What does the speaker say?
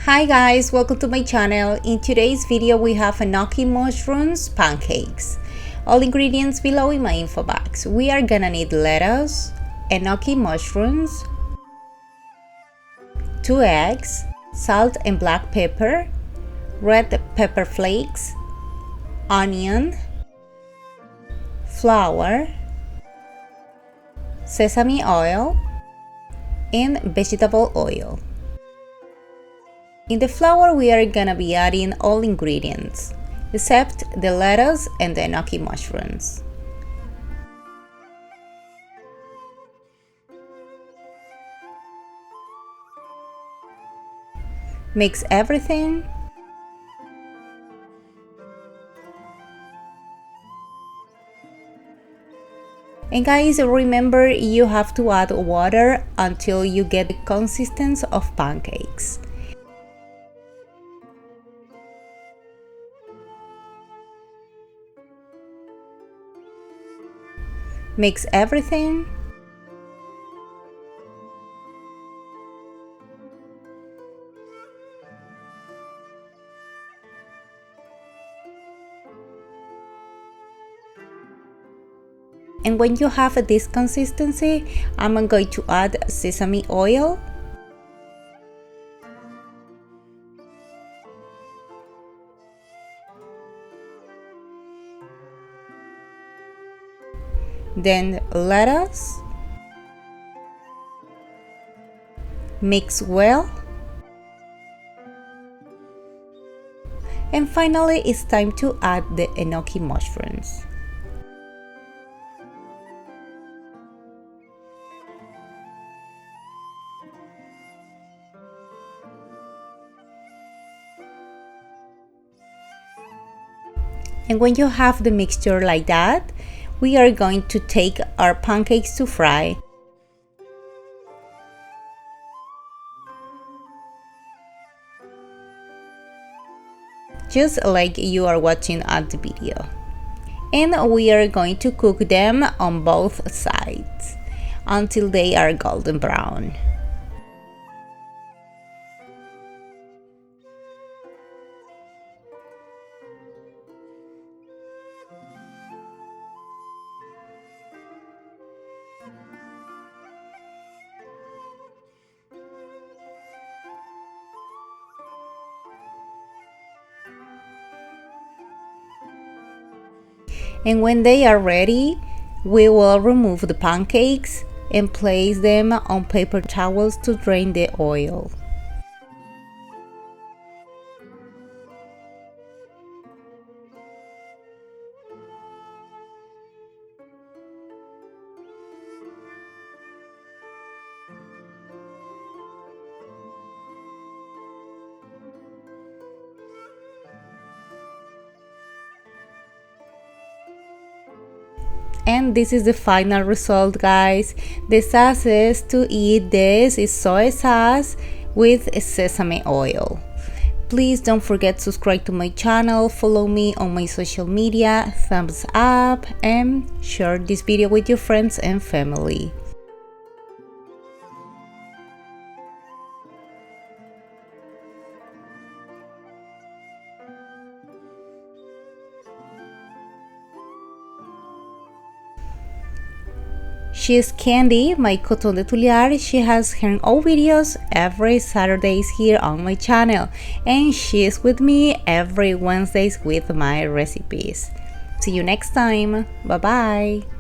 Hi guys, welcome to my channel. In today's video we have Enoki mushrooms pancakes. All ingredients below in my info box. We are gonna need lettuce, Enoki mushrooms, 2 eggs, salt and black pepper, red pepper flakes, onion, flour, sesame oil, and vegetable oil. In the flour we are gonna be adding all ingredients, except the lettuce and the enoki mushrooms. Mix everything. And guys, remember you have to add water until you get the consistency of pancakes. Mix everything. And when you have this consistency, I'm going to add sesame oil. Then lettuce. Mix well. And finally, it's time to add the enoki mushrooms. And when you have the mixture like that, we are going to take our pancakes to fry. Just like you are watching at the video. And we are going to cook them on both sides until they are golden brown. And when they are ready, we will remove the pancakes and place them on paper towels to drain the oil. And this is the final result, guys. The sauce to eat this is soy sauce with sesame oil. Please don't forget to subscribe to my channel, follow me on my social media, thumbs up, and share this video with your friends and family. She's Candy, my coton de Tulliar. She has her own videos every Saturdays here on my channel, and she's with me every Wednesdays with my recipes. See you next time. Bye bye.